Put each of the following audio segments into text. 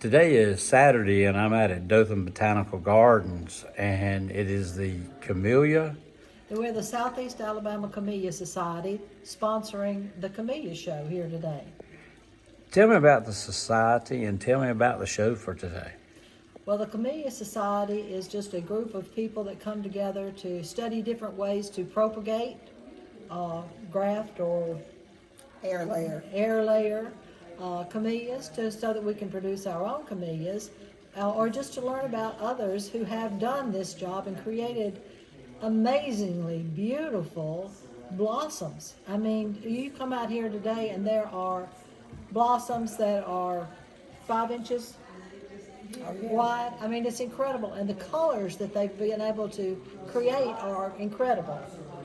Today is Saturday, and I'm at Dothan Botanical Gardens, and it is the Camellia. We're the Southeast Alabama Camellia Society sponsoring the Camellia Show here today. Tell me about the society and tell me about the show for today. Well, the Camellia Society is just a group of people that come together to study different ways to propagate, graft, or Air air layer camellias so that we can produce our own camellias, or just to learn about others who have done this job and created amazingly beautiful blossoms. I mean, you come out here today and there are blossoms that are 5 inches wide. I mean, it's incredible. And the colors that they've been able to create are incredible.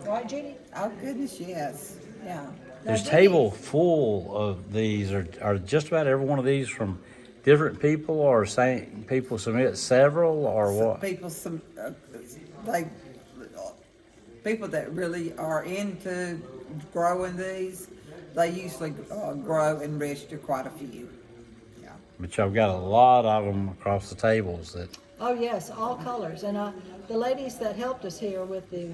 Right, Judy? Oh, goodness, yes. Yeah. There's a Judy- table full of these. Are just about every one of these from different people, or same people submit several, or what? People that really are into growing these, they usually grow and register quite a few. Yeah. But y'all got a lot of them across the tables. That Oh yes, all colors. And the ladies that helped us here with the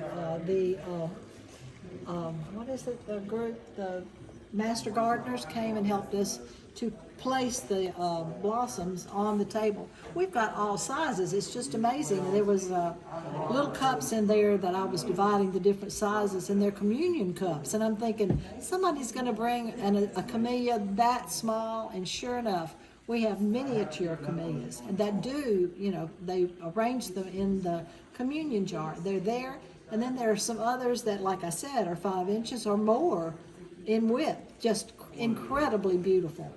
what is it? The group, the Master Gardeners came and helped us to place the blossoms on the table. We've got all sizes. It's just amazing. There was little cups in there that I was dividing the different sizes, and they're communion cups. And I'm thinking somebody's going to bring a camellia that small, and sure enough, we have miniature camellias, and that they arrange them in the communion jar. They're there, and then there are some others that, like I said, are 5 inches or more in width. Just incredibly beautiful.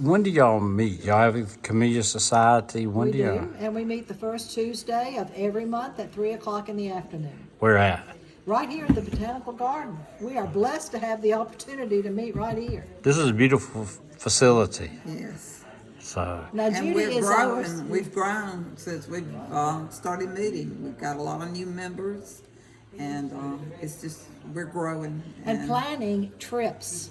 when do y'all meet? Y'all have a Camellia Society? When We do y'all? do, and we meet the first Tuesday of every month at 3 o'clock in the afternoon. Where at? Right here at the Botanical Garden. We are blessed to have the opportunity to meet right here. This is a beautiful facility. Yes. So Now, And Judy we're is growing. We've grown since we've started meeting. We've got a lot of new members, and it's just, we're growing. and planning trips.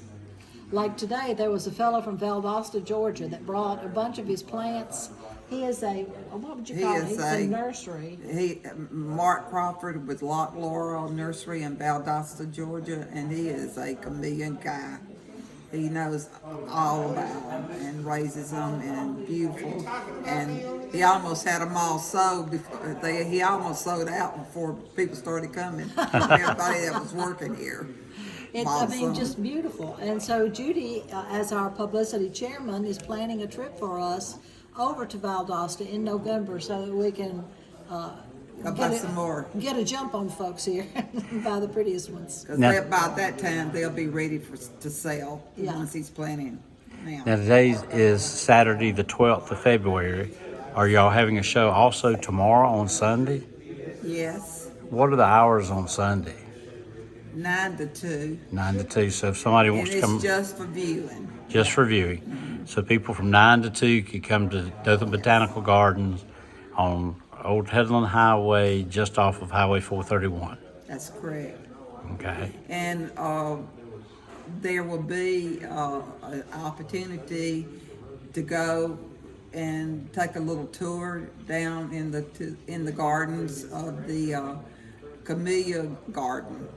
Like today, there was a fellow from Valdosta, Georgia, that brought a bunch of his plants. He is what would you call it? He's a nursery. Mark Crawford with Loch Laurel Nursery in Valdosta, Georgia, and he is a chameleon guy. He knows all about them and raises them, and beautiful. And he almost had them all sold before he almost sold out before people started coming. Everybody that was working here. Just beautiful. And so Judy, as our publicity chairman, is planning a trip for us over to Valdosta in November so that we can get a jump on folks here and buy the prettiest ones. Because by that time, they'll be ready to sell, the Yeah. ones he's planning now. now today is Saturday, the 12th of February. Are y'all having a show also tomorrow on Sunday? Yes, What are the hours on Sunday? 9 to 2. 9 to 2. So if somebody And wants to it's come, just for viewing. just for viewing. So people from 9 to 2 could come to Dothan Botanical Gardens on Old Headland Highway, just off of Highway 431. That's correct. Okay. And there will be an opportunity to go and take a little tour down in the gardens of the Camellia Garden,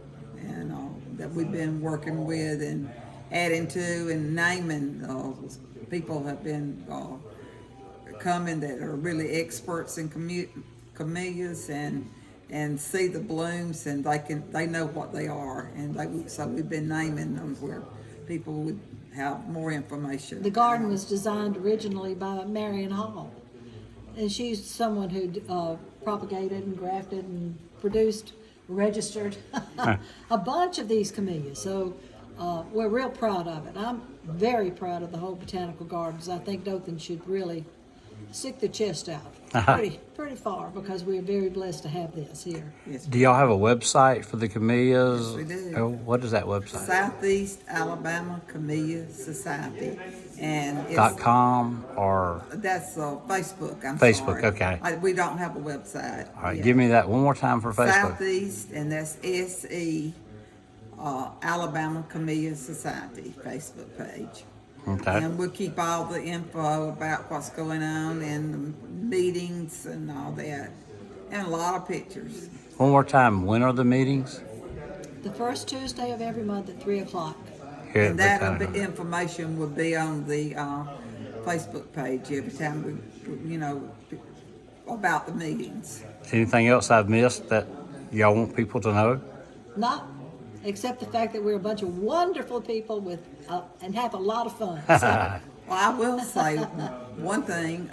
and that we've been working with and adding to and naming. People have been coming that are really experts in camellias and see the blooms, and they know what they are, and so we've been naming them where people would have more information. The garden was designed originally by Marion Hall, and she's someone who propagated and grafted and produced, registered a bunch of these camellias. So we're real proud of it. I'm very proud of the whole Botanical Gardens. I think Dothan should really stick their chest out pretty far, because we're very blessed to have this here. Yes, Do y'all have a website for the camellias? Yes, we do. Oh, what is that website? Southeast Alabama Camellia Society, and it's .com or that's Facebook. Facebook, Sorry. okay. We don't have a website. all right? yet. Give me that one more time for Facebook. Southeast, and that's SE Alabama Camellia Society Facebook page. Okay. And we'll keep all the info about what's going on and the meetings and all that. And a lot of pictures. One more time, when are the meetings? The first Tuesday of every month at 3 o'clock. Here And at that Botanical. information will be on the Facebook page every time we, about the meetings. Anything else I've missed that y'all want people to know? Not except the fact that we're a bunch of wonderful people with and have a lot of fun. So, Well, I will say one thing.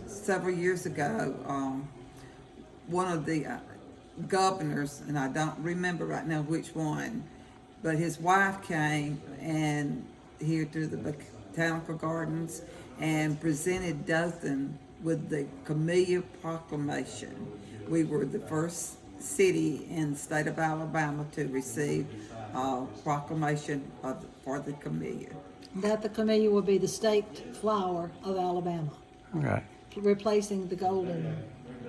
Several years ago, one of the governors, and I don't remember right now which one, but his wife came and here to the Botanical Gardens and presented Dothan with the Camellia Proclamation. We were the first city in the state of Alabama to receive a proclamation for the camellia. that the camellia will be the state flower of Alabama, Okay. replacing the golden.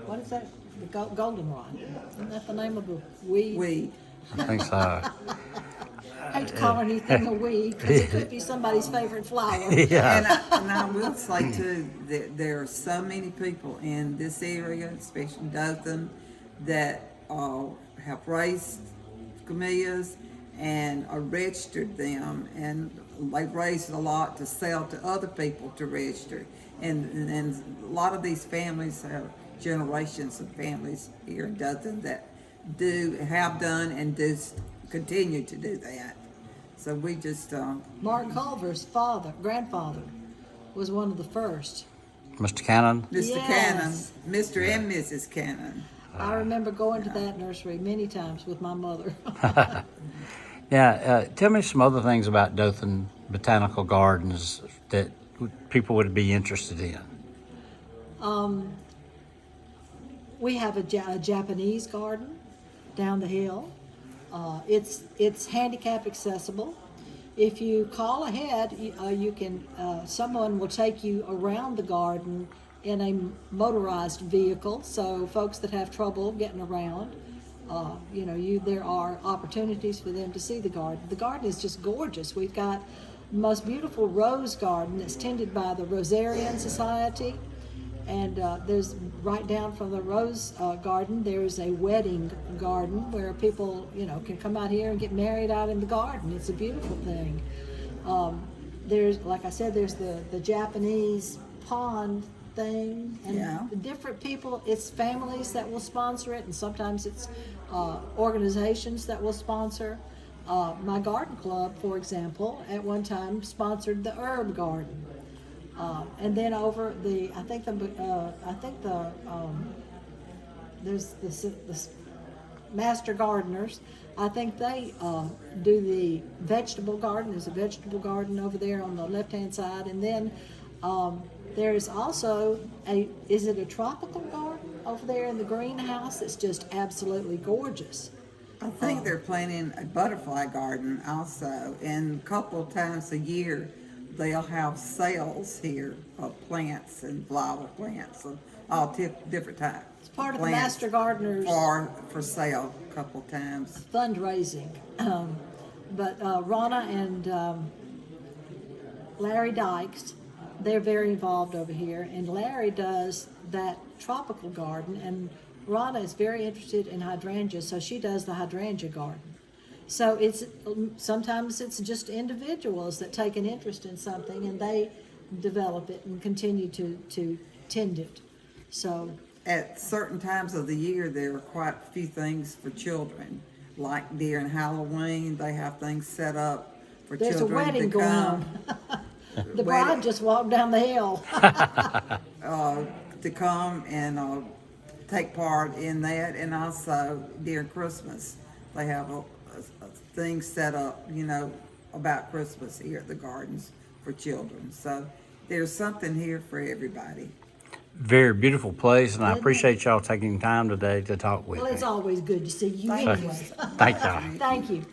What is that? The goldenrod. Isn't that the name of the weed? We I think so. I hate to call anything a weed because it could be somebody's favorite flower. Yeah. and I will say too that there are so many people in this area, especially Dothan, that have raised camellias and registered them, and they raised a lot to sell to other people to register. And a lot of these families have generations of families here in Dothan that have done and do continue to do that. So we just Mark Culver's grandfather, was one of the first. Mr. Cannon? Mr. Yes. Cannon, Mr. and Mrs. Cannon. I remember going to that nursery many times with my mother. Yeah, tell me some other things about Dothan Botanical Gardens that people would be interested in. We have a Japanese garden down the hill. It's handicap accessible. If you call ahead, you can. Someone will take you around the garden in a motorized vehicle. So folks that have trouble getting around, there are opportunities for them to see the garden. The garden is just gorgeous. We've got the most beautiful rose garden that's tended by the Rosarian Society. And there's right down from the rose garden, there's a wedding garden where people, can come out here and get married out in the garden. It's a beautiful thing. There's, like I said, there's the Japanese pond thing, and Yeah. different people. It's families that will sponsor it, and sometimes it's organizations that will sponsor. My garden club, for example, at one time sponsored the herb garden. And then over there's the master gardeners. I think they do the vegetable garden. There's a vegetable garden over there on the left-hand side, and then there's also is it a tropical garden over there in the greenhouse? It's just absolutely gorgeous. I think they're planning a butterfly garden also, and a couple of times a year they'll have sales here of plants and flower plants of all different types. It's part of the master gardeners for sale a couple of times. fundraising. But Ronna and Larry Dykes, they're very involved over here, and Larry does that tropical garden, and Ronna is very interested in hydrangeas, so she does the hydrangea garden. So sometimes it's just individuals that take an interest in something and they develop it and continue to tend it. So At certain times of the year, there are quite a few things for children. Like during Halloween, they have things set up for there's a children wedding to going come. on. The bride just walked down the hill. To come and take part in that, and also during Christmas, they have a thing set up, about Christmas here at the gardens for children. So there's something here for everybody. Very beautiful place, and I Isn't it? appreciate y'all taking time today to talk with Well, me. it's always good to see you Thank anyway. Thank y'all. Thank you.